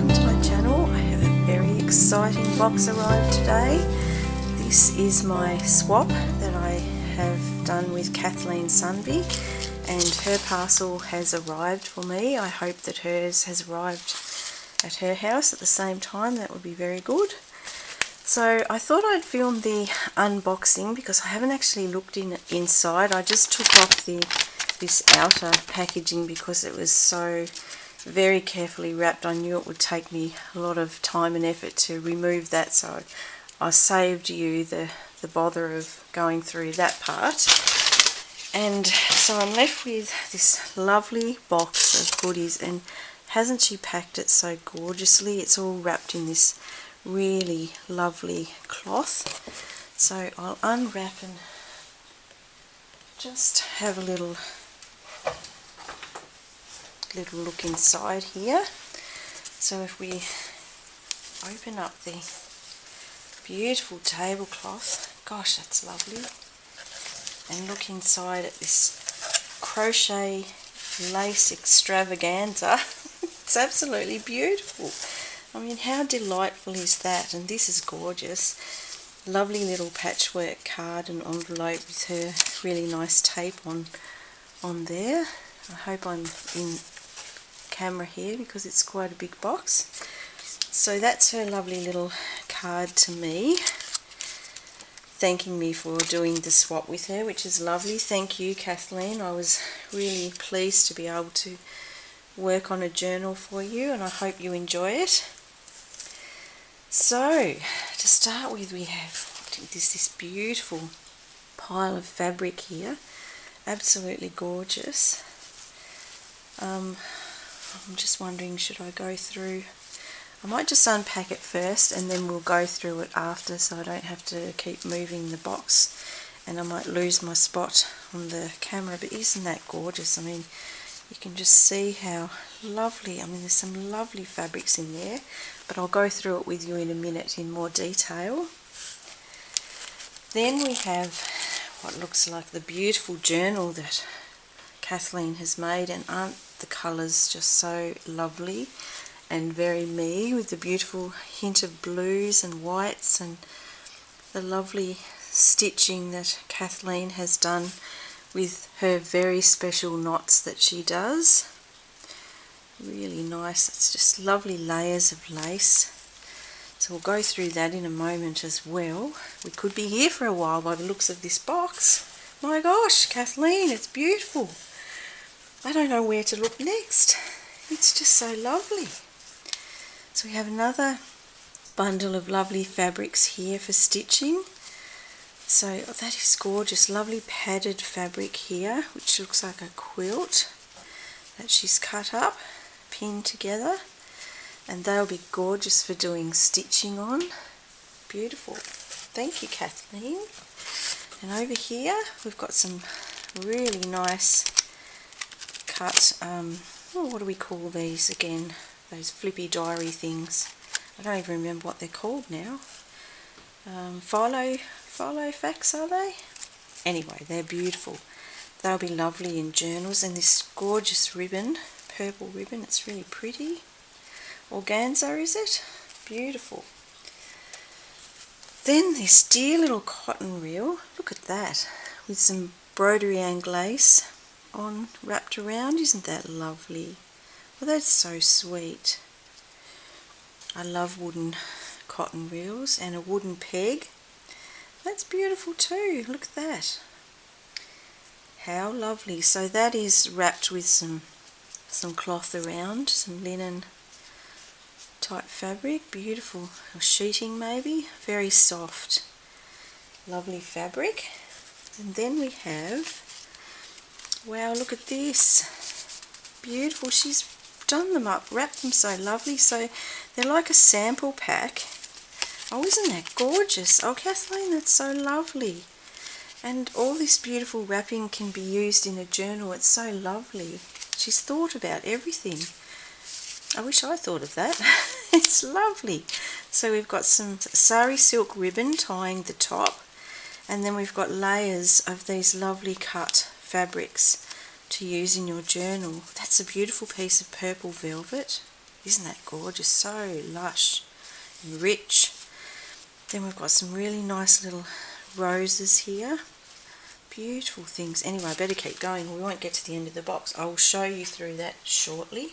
welcome to my channel. I have a very exciting box arrived today. This is my swap that I have done with Kathleen Sundby, and her parcel has arrived for me. I hope that hers has arrived at her house at the same time. That would be very good. So I thought I'd film the unboxing because I haven't actually looked inside. I just took off this outer packaging because it was so very carefully wrapped. I knew it would take me a lot of time and effort to remove that, so I saved you the bother of going through that part. And so I'm left with this lovely box of goodies, and hasn't she packed it so gorgeously? It's all wrapped in this really lovely cloth. So I'll unwrap and just have a little look inside here. So if we open up the beautiful tablecloth, gosh, that's lovely, and look inside at this crochet lace extravaganza, it's absolutely beautiful. I mean, how delightful is that? And this is gorgeous. Lovely little patchwork card and envelope with her really nice tape on there. I hope I'm in camera here because it's quite a big box. So that's her lovely little card to me, thanking me for doing the swap with her, which is lovely. Thank you, Kathleen. I was really pleased to be able to work on a journal for you, and I hope you enjoy it. So to start with, we have this beautiful pile of fabric here, absolutely gorgeous. I'm just wondering, should I go through? I might just unpack it first and then we'll go through it after, so I don't have to keep moving the box and I might lose my spot on the camera. But isn't that gorgeous? I mean, you can just see how lovely. I mean, there's some lovely fabrics in there, but I'll go through it with you in a minute in more detail. Then we have what looks like the beautiful journal that Kathleen has made, and aren't the colours just so lovely and very me, with the beautiful hint of blues and whites and the lovely stitching that Kathleen has done with her very special knots that she does. Really nice. It's just lovely layers of lace. So we'll go through that in a moment as well. We could be here for a while by the looks of this box. My gosh, Kathleen, it's beautiful. I don't know where to look next. It's just so lovely. So we have another bundle of lovely fabrics here for stitching. So that is gorgeous. Lovely padded fabric here, which looks like a quilt that she's cut up, pinned together, and they'll be gorgeous for doing stitching on. Beautiful. Thank you, Kathleen. And over here we've got some really nice cut, what do we call these again? Those flippy diary things. I don't even remember what they're called now. Philo facts, are they? Anyway, they're beautiful. They'll be lovely in journals. And this gorgeous ribbon, purple ribbon, it's really pretty. Organza, is it? Beautiful. Then this dear little cotton reel, look at that, with some broderie anglaise on wrapped around. Isn't that lovely? Well, that's so sweet. I love wooden cotton reels, and a wooden peg. That's beautiful too. Look at that. How lovely. So that is wrapped with some cloth around, some linen type fabric. Beautiful. Or sheeting maybe. Very soft. Lovely fabric. And then we have, wow, look at this. Beautiful. She's done them up, wrapped them so lovely. So they're like a sample pack. Oh, isn't that gorgeous? Oh, Kathleen, that's so lovely. And all this beautiful wrapping can be used in a journal. It's so lovely. She's thought about everything. I wish I thought of that. It's lovely. So we've got some sari silk ribbon tying the top, and then we've got layers of these lovely cut fabrics to use in your journal. That's a beautiful piece of purple velvet. Isn't that gorgeous? So lush and rich. Then we've got some really nice little roses here. Beautiful things. Anyway, I better keep going. We won't get to the end of the box. I will show you through that shortly.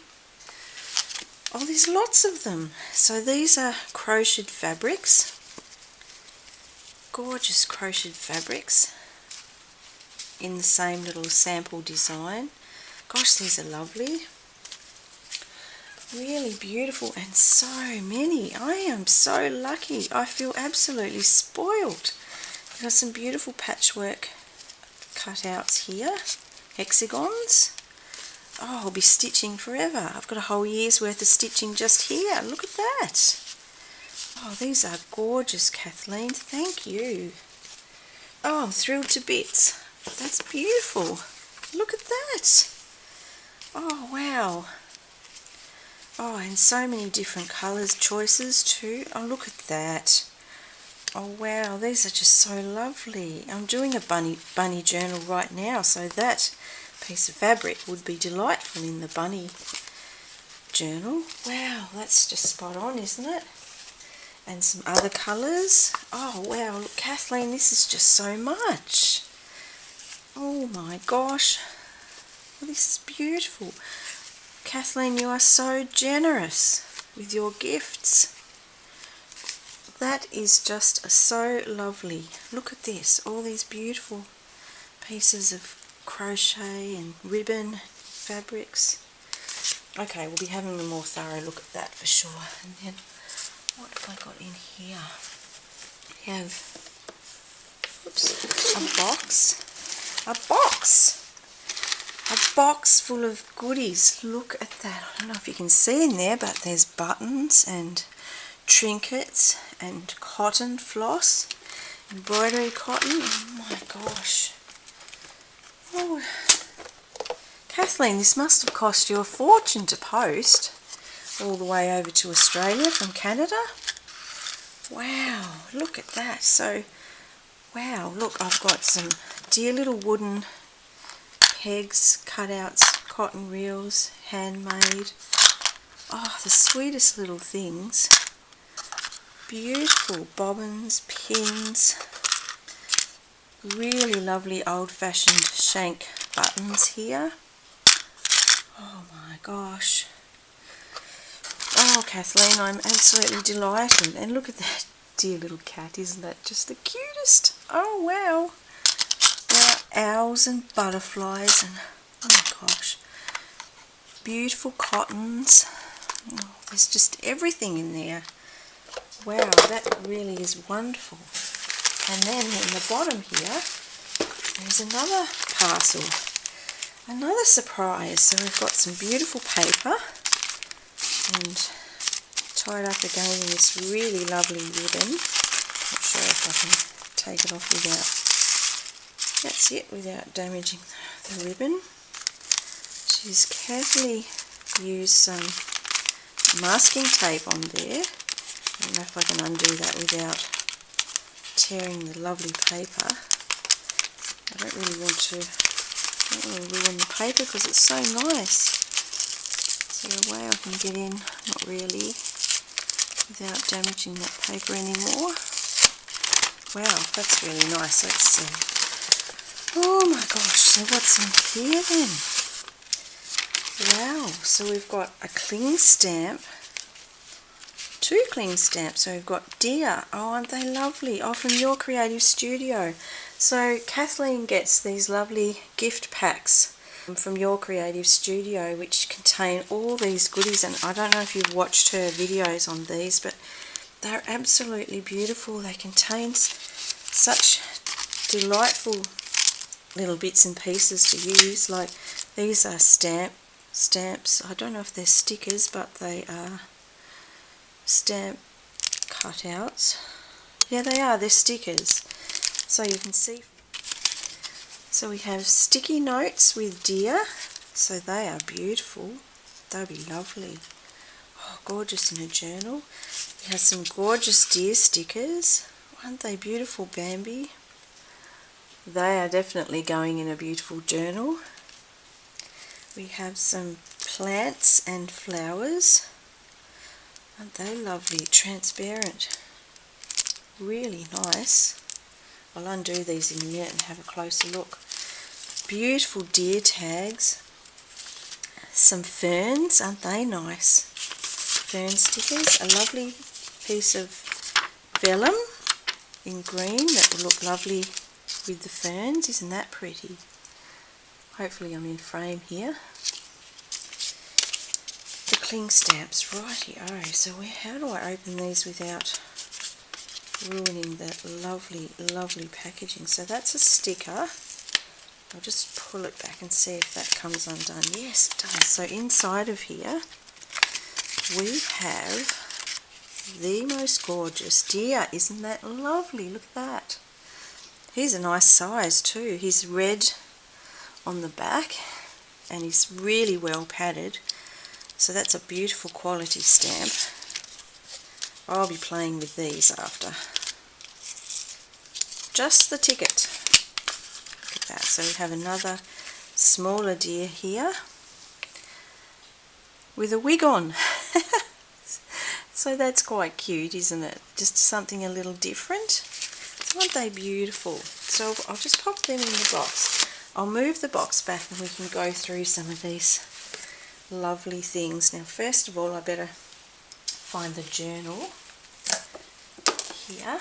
Oh, there's lots of them. So these are crocheted fabrics. Gorgeous crocheted fabrics in the same little sample design. Gosh, these are lovely. Really beautiful, and so many. I am so lucky. I feel absolutely spoiled. We've got some beautiful patchwork cutouts here. Hexagons. Oh, I'll be stitching forever. I've got a whole year's worth of stitching just here. Look at that. Oh, these are gorgeous, Kathleen. Thank you. Oh, I'm thrilled to bits. That's beautiful. Look at that. Oh, wow. Oh, and so many different colours choices too. Oh, look at that. Oh, wow. These are just so lovely. I'm doing a bunny journal right now, so that piece of fabric would be delightful in the bunny journal. Wow, that's just spot on, isn't it? And some other colours. Oh, wow. Look, Kathleen, this is just so much. Oh, my gosh. Well, this is beautiful. Kathleen, you are so generous with your gifts. That is just so lovely. Look at this, all these beautiful pieces of crochet and ribbon fabrics. Okay, we'll be having a more thorough look at that for sure. And then, what have I got in here? We have, oops, a box. A box full of goodies. Look at that. I don't know if you can see in there, but there's buttons and trinkets and cotton floss, embroidery cotton. Oh my gosh. Oh, Kathleen, this must have cost you a fortune to post all the way over to Australia from Canada. Wow, look at that. So, wow, look, I've got some dear little wooden pegs, cutouts, cotton reels, handmade. Oh, the sweetest little things. Beautiful bobbins, pins, really lovely old-fashioned shank buttons here. Oh my gosh. Oh, Kathleen, I'm absolutely delighted. And look at that dear little cat. Isn't that just the cutest? Oh, wow. There are owls and butterflies and, oh my gosh, beautiful cottons. Oh, there's just everything in there. Wow, that really is wonderful. And then in the bottom here, there's another parcel. Another surprise. So we've got some beautiful paper and tied up again in this really lovely ribbon. Not sure if I can take it off without, that's it, without damaging the ribbon. She's carefully used some masking tape on there. I don't know if I can undo that without tearing the lovely paper. I don't really want to ruin the paper because it's so nice. Is there a way I can get in? Not really. Without damaging that paper anymore. Wow, that's really nice. Let's see. Oh my gosh, so what's in here then? Wow, so we've got a cling stamp. Two cling stamps. So we've got Dear. Oh, aren't they lovely? Oh, from Your Creative Studio. So Kathleen gets these lovely gift packs from Your Creative Studio which contain all these goodies, and I don't know if you've watched her videos on these, but they're absolutely beautiful. They contain such delightful little bits and pieces to use. Like these are stamps. I don't know if they're stickers, but they are stamp cutouts. Yeah, they are. They're stickers. So you can see. So we have sticky notes with Dear. So they are beautiful. They'll be lovely. Oh, gorgeous in a journal. We have some gorgeous Dear stickers. Aren't they beautiful, Bambi? They are definitely going in a beautiful journal. We have some plants and flowers. Aren't they lovely? Transparent. Really nice. I'll undo these in a minute and have a closer look. Beautiful deer tags. Some ferns, aren't they nice? Fern stickers. A lovely piece of vellum in green that will look lovely with the ferns. Isn't that pretty? Hopefully I'm in frame here. The cling stamps, righty-o. So how do I open these without ruining that lovely, lovely packaging? So that's a sticker. I'll just pull it back and see if that comes undone. Yes, it does. So inside of here we have the most gorgeous deer. Isn't that lovely? Look at that. He's a nice size too. He's red on the back and he's really well padded. So that's a beautiful quality stamp. I'll be playing with these after. Just the ticket. Look at that. So we have another smaller deer here with a wig on. So that's quite cute, isn't it? Just something a little different. Aren't they beautiful? So I'll just pop them in the box. I'll move the box back and we can go through some of these lovely things. Now first of all I better find the journal here.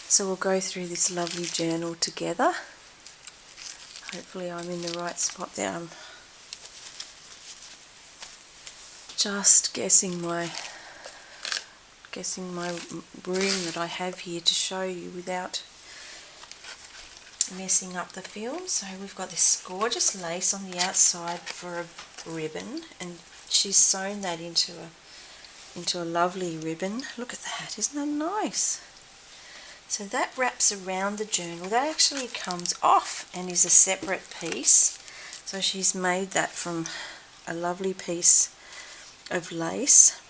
So we'll go through this lovely journal together. Hopefully I'm in the right spot there. I'm just guessing my room that I have here to show you without messing up the film. So we've got this gorgeous lace on the outside for a ribbon, and she's sewn that into a lovely ribbon. Look at that, isn't that nice? So that wraps around the journal. That actually comes off and is a separate piece. So she's made that from a lovely piece of lace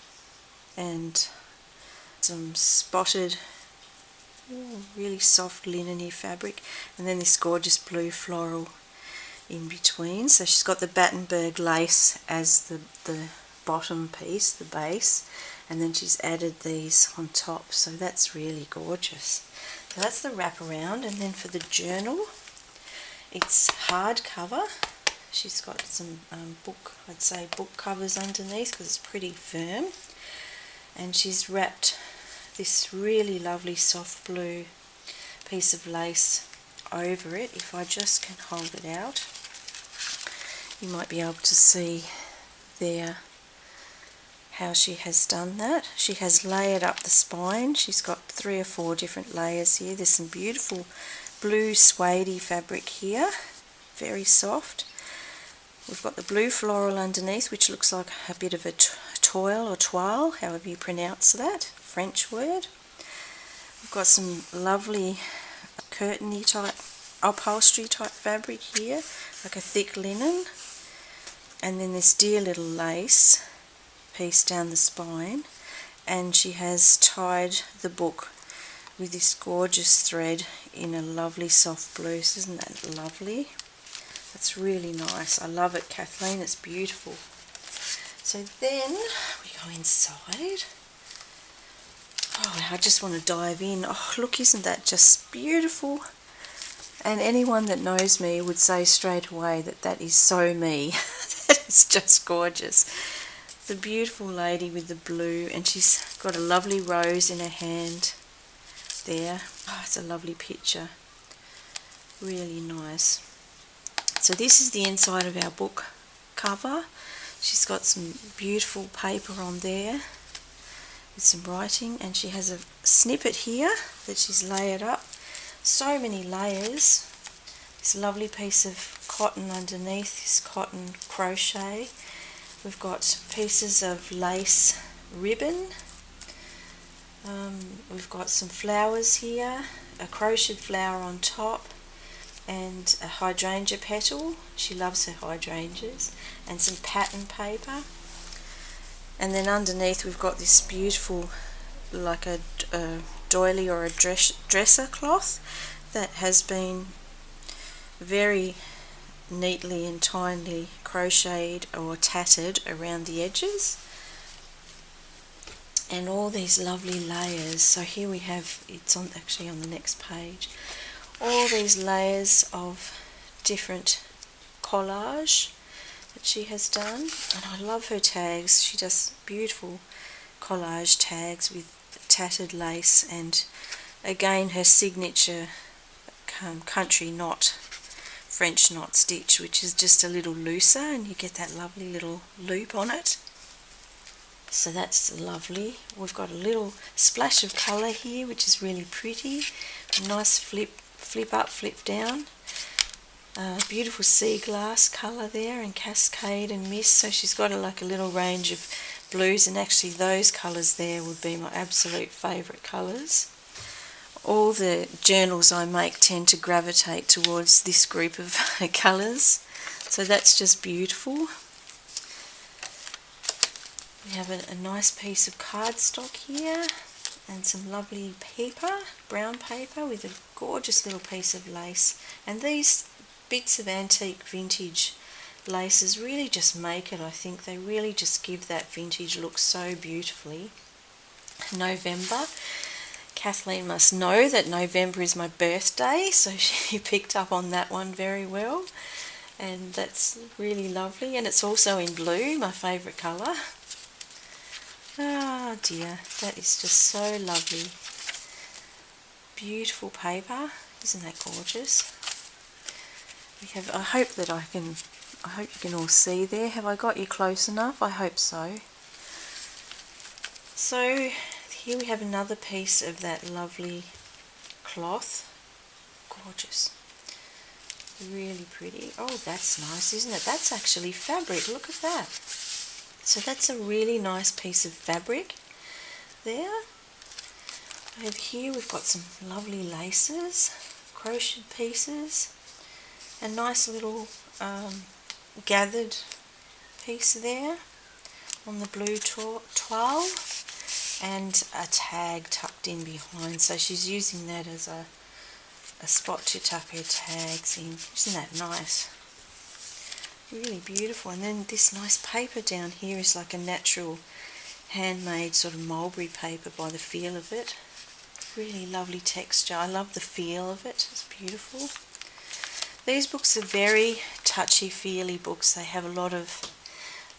and some spotted, really soft linen-y fabric, and then this gorgeous blue floral in between. So she's got the Battenberg lace as the bottom piece, the base, and then she's added these on top. So that's really gorgeous. So that's the wraparound, and then for the journal, it's hardcover. She's got some book covers underneath because it's pretty firm, and she's wrapped this really lovely soft blue piece of lace over it. If I just can hold it out, you might be able to see there how she has done that. She has layered up the spine. She's got 3 or 4 different layers here. There's some beautiful blue suede fabric here, very soft. We've got the blue floral underneath, which looks like a bit of a toile or toile, however you pronounce that, French word. We've got some lovely curtainy type, upholstery type fabric here, like a thick linen. And then this dear little lace piece down the spine, and she has tied the book with this gorgeous thread in a lovely soft blue. Isn't that lovely? That's really nice. I love it, Kathleen. It's beautiful. So then we go inside. Oh, I just want to dive in. Oh, look, isn't that just beautiful? And anyone that knows me would say straight away that that is so me. That is just gorgeous. The beautiful lady with the blue, and she's got a lovely rose in her hand there. Oh, it's a lovely picture. Really nice. So this is the inside of our book cover. She's got some beautiful paper on there with some writing, and she has a snippet here that she's layered up. So many layers. This lovely piece of cotton underneath, this cotton crochet. We've got pieces of lace ribbon. We've got some flowers here, a crocheted flower on top, and a hydrangea petal. She loves her hydrangeas. And some pattern paper. And then underneath we've got this beautiful, like a doily or a dresser cloth that has been very neatly and tinily crocheted or tattered around the edges. and all these lovely layers. So here we have, it's on actually on the next page, all these layers of different collage that she has done, and I love her tags. She does beautiful collage tags with tattered lace, and again her signature country knot, French knot stitch, which is just a little looser and you get that lovely little loop on it. So that's lovely. We've got a little splash of colour here, which is really pretty. Nice flip up, flip down. Beautiful sea glass colour there, and cascade and mist. So she's got like a little range of blues, and actually those colours there would be my absolute favourite colours. All the journals I make tend to gravitate towards this group of colours, so that's just beautiful. We have a nice piece of cardstock here and some lovely paper, brown paper, with a gorgeous little piece of lace. And these bits of antique vintage laces really just make it, I think. They really just give that vintage look so beautifully. November. Kathleen must know that November is my birthday, so she picked up on that one very well. And that's really lovely. And it's also in blue, my favourite colour. Ah dear, that is just so lovely. Beautiful paper, isn't that gorgeous? We have, I hope you can all see there. Have I got you close enough? I hope so. So here we have another piece of that lovely cloth. Gorgeous. Really pretty. Oh, that's nice, isn't it? That's actually fabric. Look at that. So that's a really nice piece of fabric there. Over here we've got some lovely laces, crochet pieces, a nice little gathered piece there on the blue toile, and a tag tucked in behind. So she's using that as a spot to tuck her tags in. Isn't that nice? Really beautiful. And then this nice paper down here is like a natural handmade sort of mulberry paper by the feel of it. Really lovely texture. I love the feel of it. It's beautiful. These books are very touchy-feely books. They have a lot of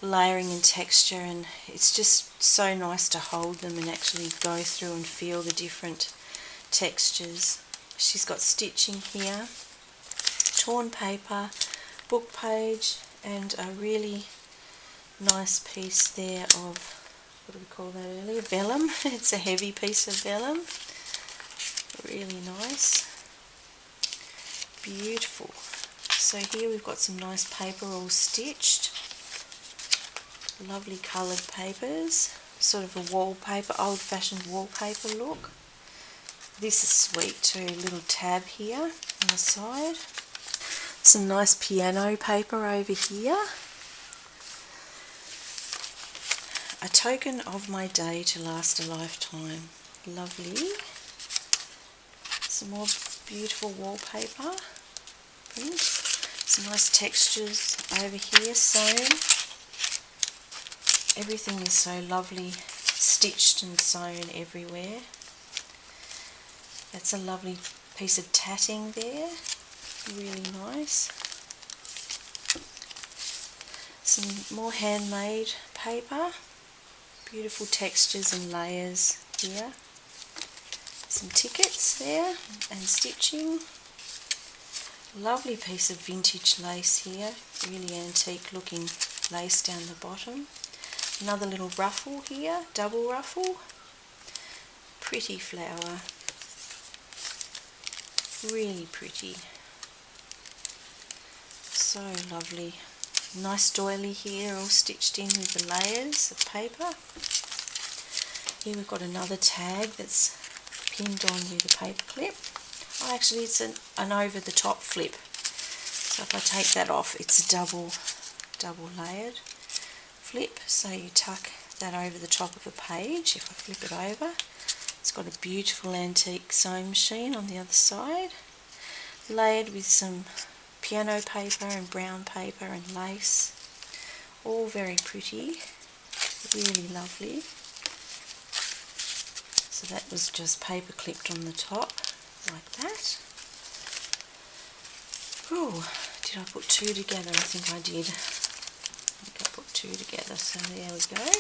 layering and texture, and it's just so nice to hold them and actually go through and feel the different textures. She's got stitching here, torn paper, book page, and a really nice piece there of, what do we call that earlier, vellum. It's a heavy piece of vellum. Really nice. Beautiful. So here we've got some nice paper all stitched. Lovely coloured papers. Sort of a wallpaper, old-fashioned wallpaper look. This is sweet too. A little tab here on the side. Some nice piano paper over here. A token of my day to last a lifetime. Lovely. Some more beautiful wallpaper print. Some nice textures over here sewn. Everything is so lovely, stitched and sewn everywhere. That's a lovely piece of tatting there. Really nice. Some more handmade paper. Beautiful textures and layers here. Some tickets there and stitching. Lovely piece of vintage lace here. Really antique looking lace down the bottom. Another little ruffle here, double ruffle. Pretty flower. Really pretty. So lovely. Nice doily here, all stitched in with the layers of paper. Here we've got another tag that's pinned on with a paper clip. Oh, actually it's an over the top flip. So if I take that off, it's a double layered flip. So you tuck that over the top of a page. If I flip it over, it's got a beautiful antique sewing machine on the other side, layered with some piano paper and brown paper and lace. All very pretty, really lovely. So that was just paper clipped on the top like that. Oh, did I put two together? I think I did. I think I put two together, so there we go.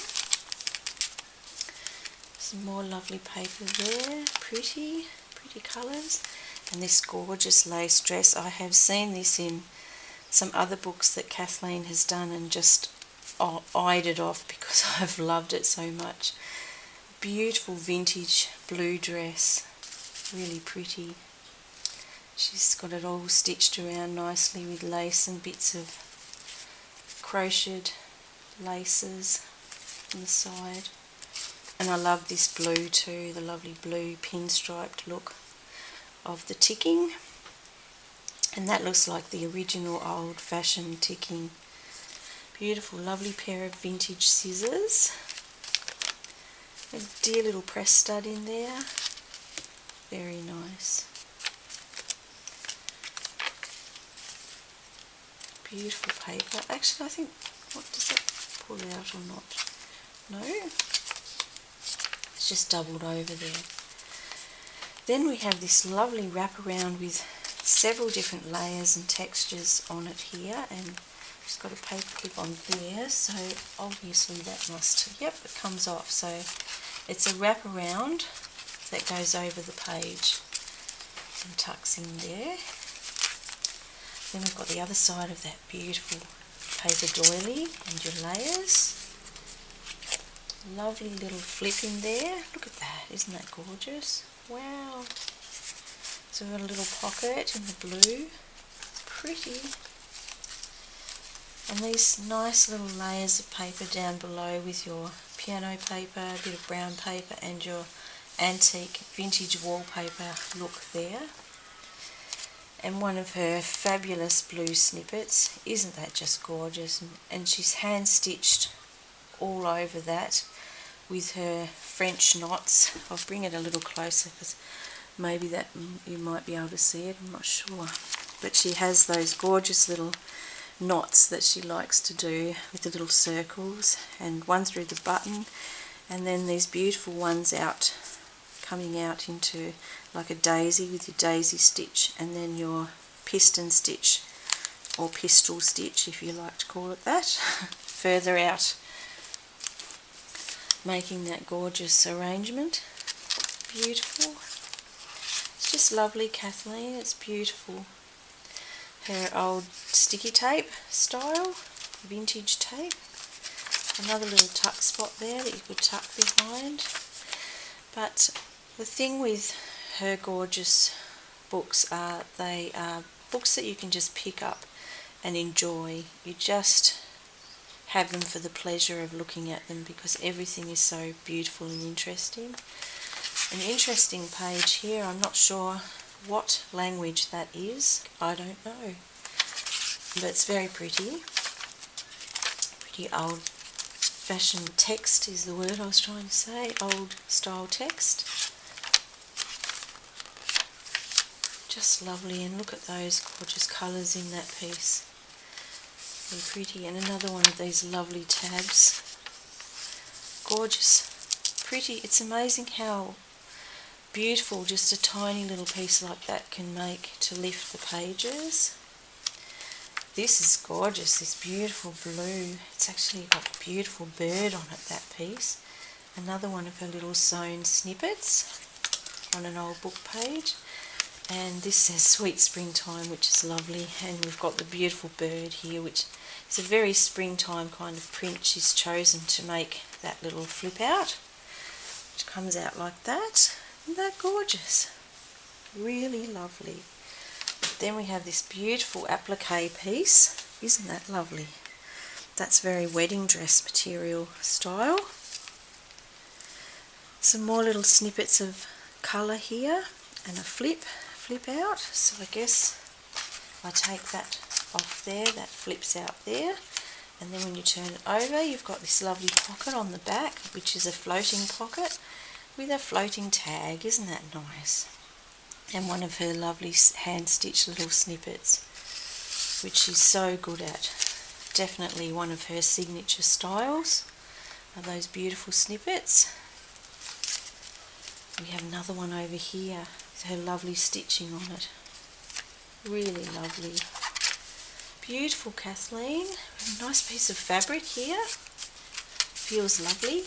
Some more lovely paper there, pretty colours. And this gorgeous lace dress, I have seen this in some other books that Kathleen has done and just eyed it off because I've loved it so much. Beautiful vintage blue dress, really pretty. She's got it all stitched around nicely with lace and bits of crocheted laces on the side. And I love this blue too, the lovely blue pinstriped look of the ticking. And that looks like the original old-fashioned ticking. Beautiful, lovely pair of vintage scissors. A dear little press stud in there. Very nice. Beautiful paper. Actually, I think, what does it pull out or not? No. It's just doubled over there. Then we have this lovely wraparound with several different layers and textures on it here, and it's got a paper clip on there, so obviously that must, yep, it comes off. So it's a wraparound that goes over the page and tucks in there. Then we've got the other side of that beautiful paper doily and your layers. Lovely little flip in there. Look at that, isn't that gorgeous? Wow. So we've got a little pocket in the blue. Pretty. And these nice little layers of paper down below with your piano paper, a bit of brown paper and your antique vintage wallpaper look there. And one of her fabulous blue snippets. Isn't that just gorgeous? And she's hand stitched all over that with her French knots. I'll bring it a little closer because maybe that you might be able to see it, I'm not sure. But she has those gorgeous little knots that she likes to do with the little circles, and one through the button, and then these beautiful ones out, coming out into like a daisy with your daisy stitch, and then your piston stitch or pistol stitch if you like to call it that, further out, making that gorgeous arrangement. Beautiful. It's just lovely, Kathleen. It's beautiful. Her old sticky tape style, vintage tape. Another little tuck spot there that you could tuck behind. But the thing with her gorgeous books are they are books that you can just pick up and enjoy. You just have them for the pleasure of looking at them because everything is so beautiful and interesting. An interesting page here, I'm not sure what language that is, I don't know, but it's very pretty. Pretty old fashioned text is the word I was trying to say, old style text. Just lovely, and look at those gorgeous colours in that piece. Very pretty. And another one of these lovely tabs. Gorgeous. Pretty. It's amazing how beautiful just a tiny little piece like that can make to lift the pages. This is gorgeous, this beautiful blue. It's actually got a beautiful bird on it, that piece. Another one of her little sewn snippets on an old book page. And this says Sweet Springtime, which is lovely. And we've got the beautiful bird here, which is a very springtime kind of print she's chosen to make that little flip out, which comes out like that. Isn't that gorgeous? Really lovely. Then we have this beautiful applique piece. Isn't that lovely? That's very wedding dress material style. Some more little snippets of colour here and a flip out. So I guess I take that off there, that flips out there. And then when you turn it over, you've got this lovely pocket on the back, which is a floating pocket with a floating tag. Isn't that nice? And one of her lovely hand-stitched little snippets, which she's so good at. Definitely one of her signature styles are those beautiful snippets. we have another one over here with her lovely stitching on it. Really lovely. Beautiful, Kathleen. A nice piece of fabric here. Feels lovely.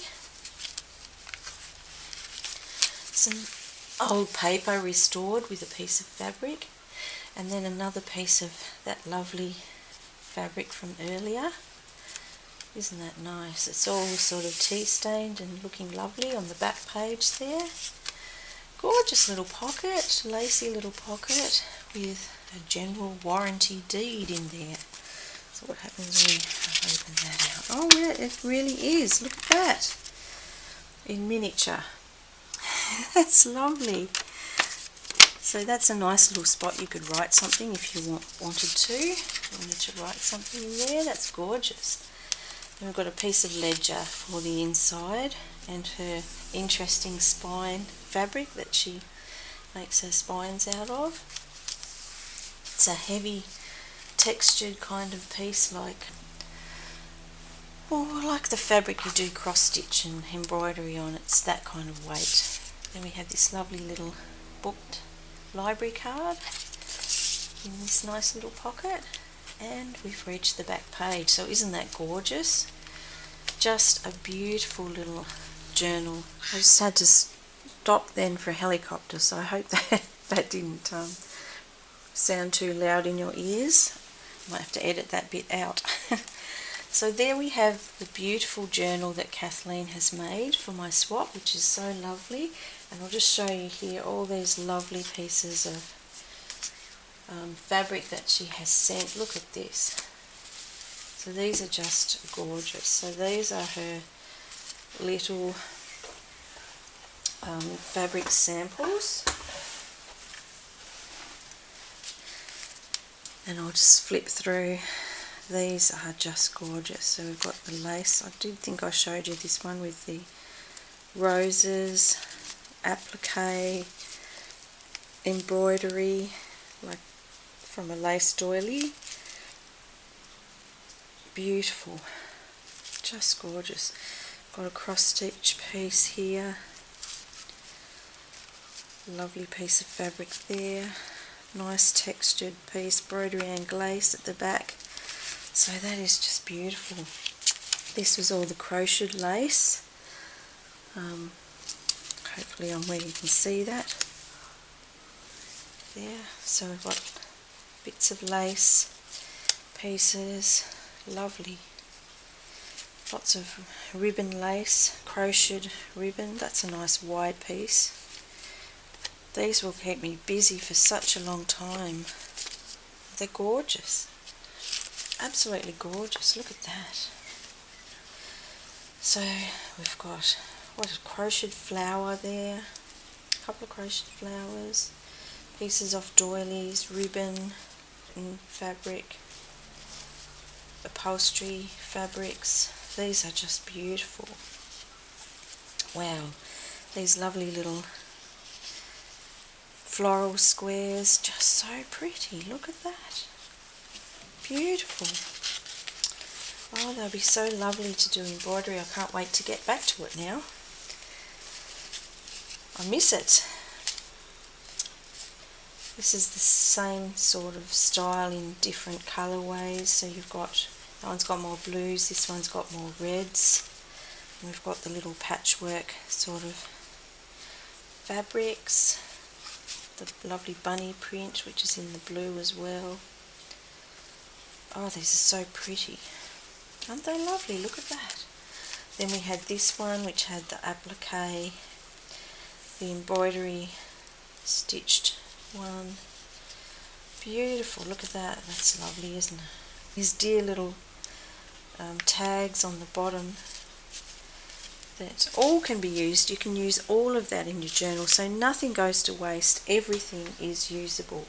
Some old paper restored with a piece of fabric, and then another piece of that lovely fabric from earlier. Isn't that nice? It's all sort of tea stained and looking lovely on the back page there. Gorgeous little pocket, lacy little pocket with a general warranty deed in there. So what happens when we open that out? Oh yeah, it really is. Look at that. In miniature. That's lovely. So that's a nice little spot. You could write something if you wanted to write something in there. That's gorgeous. Then we've got a piece of ledger for the inside and her interesting spine fabric that she makes her spines out of. It's a heavy textured kind of piece, like the fabric you do cross stitch and embroidery on. It's that kind of weight. Then we have this lovely little booked library card in this nice little pocket, and we've reached the back page. So isn't that gorgeous? Just a beautiful little journal. I just had to stop then for a helicopter, so I hope that didn't sound too loud in your ears. Might have to edit that bit out. So there we have the beautiful journal that Kathleen has made for my swap, which is so lovely. And I'll just show you here all these lovely pieces of fabric that she has sent. Look at this. So these are just gorgeous. So these are her little fabric samples. And I'll just flip through. These are just gorgeous. So we've got the lace. I did think I showed you this one with the roses, applique, embroidery, like from a lace doily. Beautiful, just gorgeous. Got a cross stitch piece here. Lovely piece of fabric there. Nice textured piece, embroidery and glace at the back. So that is just beautiful. This was all the crocheted lace. Hopefully on where you can see that. There. So we've got bits of lace, pieces, lovely. Lots of ribbon lace, crocheted ribbon. That's a nice wide piece. These will keep me busy for such a long time. They're gorgeous. Absolutely gorgeous. Look at that. So we've got a crocheted flower there, a couple of crocheted flowers, pieces of doilies, ribbon and fabric, upholstery fabrics. These are just beautiful. Wow, these lovely little floral squares, just so pretty. Look at that. Beautiful. Oh, they'll be so lovely to do embroidery. I can't wait to get back to it now. I miss it. This is the same sort of style in different colourways. So you've got, that one's got more blues, this one's got more reds. And we've got the little patchwork sort of fabrics. The lovely bunny print, which is in the blue as well. Oh, these are so pretty. Aren't they lovely? Look at that. Then we had this one, which had the applique, the embroidery stitched one. Beautiful. Look at that. That's lovely, isn't it? These dear little tags on the bottom that all can be used. You can use all of that in your journal, so nothing goes to waste. Everything is usable.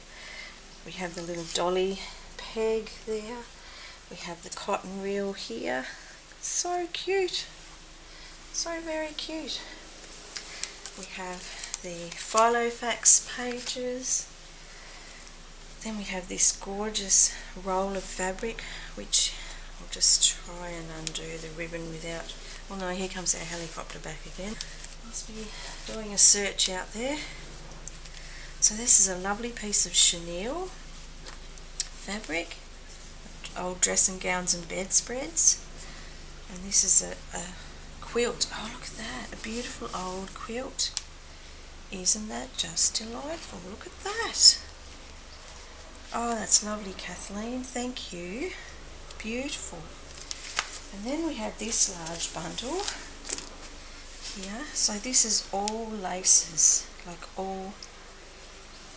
We have the little dolly peg there. We have the cotton reel here. So cute. So very cute. We have the Filofax pages. Then we have this gorgeous roll of fabric, which I'll just try and undo the ribbon without... Oh no, here comes our helicopter back again. Must be doing a search out there. So this is a lovely piece of chenille fabric, old dressing gowns and bedspreads. And this is a quilt. Oh, look at that, a beautiful old quilt. Isn't that just delightful? Look at that. Oh, that's lovely, Kathleen. Thank you. Beautiful. And then we have this large bundle here. So this is all laces, like all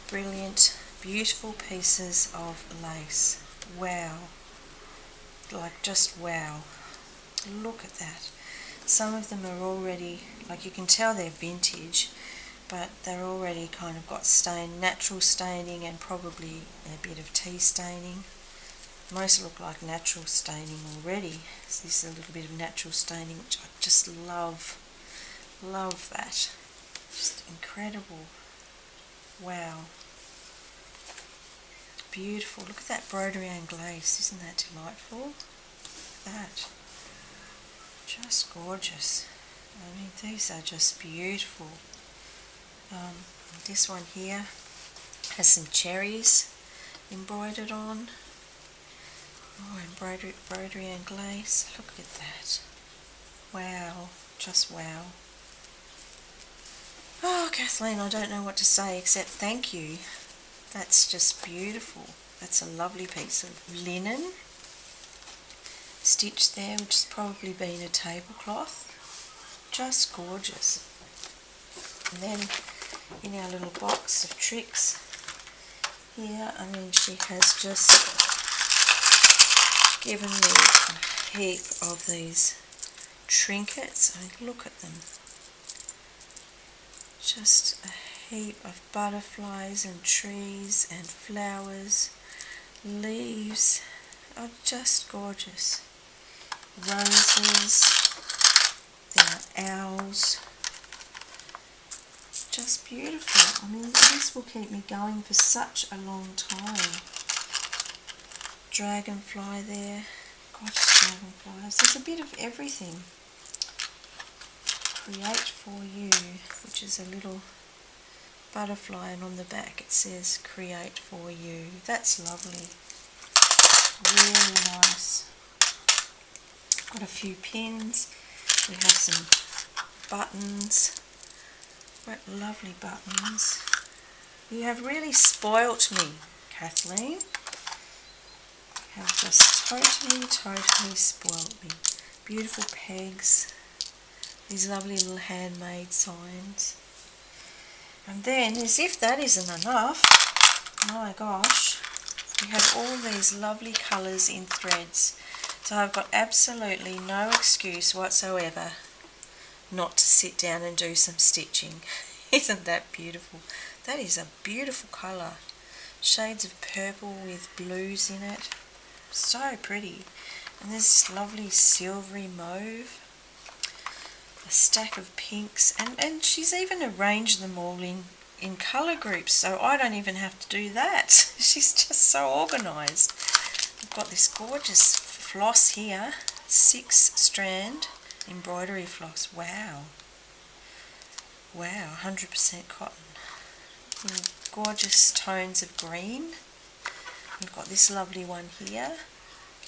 brilliant, beautiful pieces of lace. Wow. Like just wow. Look at that. Some of them are already, like you can tell they're vintage, but they're already kind of got natural staining and probably a bit of tea staining. Most look like natural staining already. So this is a little bit of natural staining, which I just love. Love that. Just incredible. Wow. Beautiful. Look at that broderie and glace. Isn't that delightful? Look at that. Just gorgeous. I mean, these are just beautiful. This one here has some cherries embroidered on. Oh, embroidery and glace. Look at that. Wow. Just wow. Oh, Kathleen, I don't know what to say except thank you. That's just beautiful. That's a lovely piece of linen stitched there, which has probably been a tablecloth. Just gorgeous. And then in our little box of tricks here, I mean, she has just given me a heap of these trinkets. I mean, look at them. Just a heap of butterflies and trees and flowers, leaves. Oh, just gorgeous. Roses, there are owls. Just beautiful. I mean, this will keep me going for such a long time. Dragonfly there. Gorgeous dragonflies. There's a bit of everything. Create for you, which is a little butterfly, and on the back it says create for you. That's lovely. Really nice. Got a few pins. We have some buttons. What lovely buttons. You have really spoilt me, Kathleen. You have just totally spoilt me. Beautiful pegs. These lovely little handmade signs. And then, as if that isn't enough, my gosh, we have all these lovely colours in threads. So I've got absolutely no excuse whatsoever not to sit down and do some stitching. Isn't that beautiful? That is a beautiful colour. Shades of purple with blues in it. So pretty. And this lovely silvery mauve. A stack of pinks. And she's even arranged them all in colour groups, so I don't even have to do that. She's just so organised. I've got this gorgeous floss here. 6-strand embroidery floss. Wow. Wow, 100% cotton. Gorgeous tones of green. We've got this lovely one here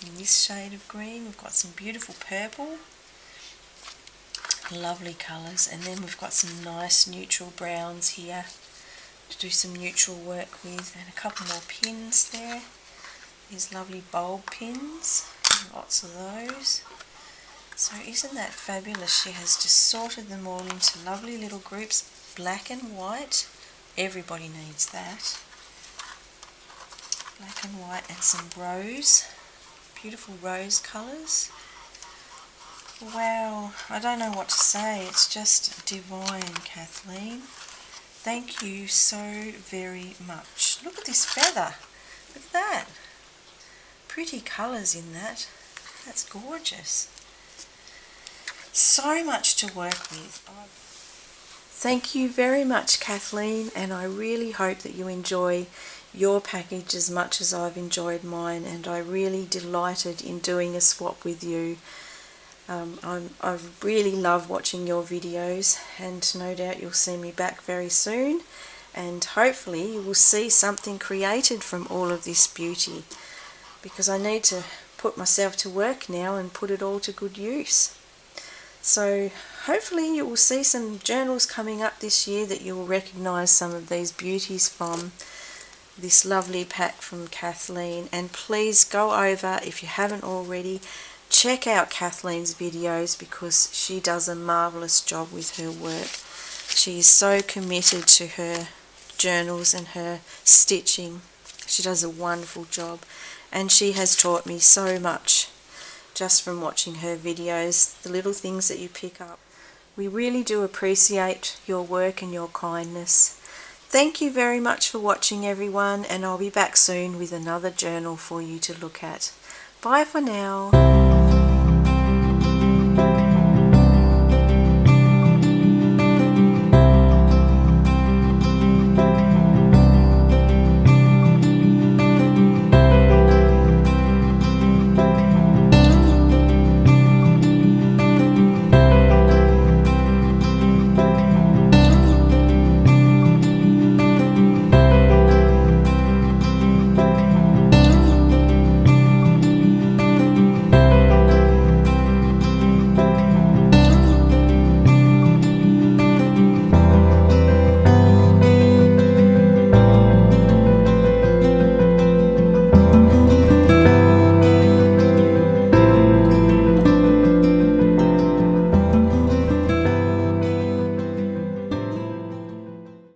in this shade of green. We've got some beautiful purple. Lovely colours. And then we've got some nice neutral browns here to do some neutral work with. And a couple more pins there. These lovely bulb pins. Lots of those. So isn't that fabulous? She has just sorted them all into lovely little groups, black and white. Everybody needs that. Black and white and some rose. Beautiful rose colours. Wow, I don't know what to say. It's just divine, Kathleen. Thank you so very much. Look at this feather. Look at that. Pretty colours in that. That's gorgeous. So much to work with. Thank you very much, Kathleen, and I really hope that you enjoy your package as much as I've enjoyed mine, and I'm really delighted in doing a swap with you. I really love watching your videos, and no doubt you'll see me back very soon, and hopefully you will see something created from all of this beauty, because I need to put myself to work now and put it all to good use. So hopefully you will see some journals coming up this year that you will recognise some of these beauties from this lovely pack from Kathleen. And please go over, if you haven't already, check out Kathleen's videos, because she does a marvellous job with her work. She is so committed to her journals and her stitching. She does a wonderful job, and she has taught me so much just from watching her videos, the little things that you pick up. We really do appreciate your work and your kindness. Thank you very much for watching, everyone, and I'll be back soon with another journal for you to look at. Bye for now.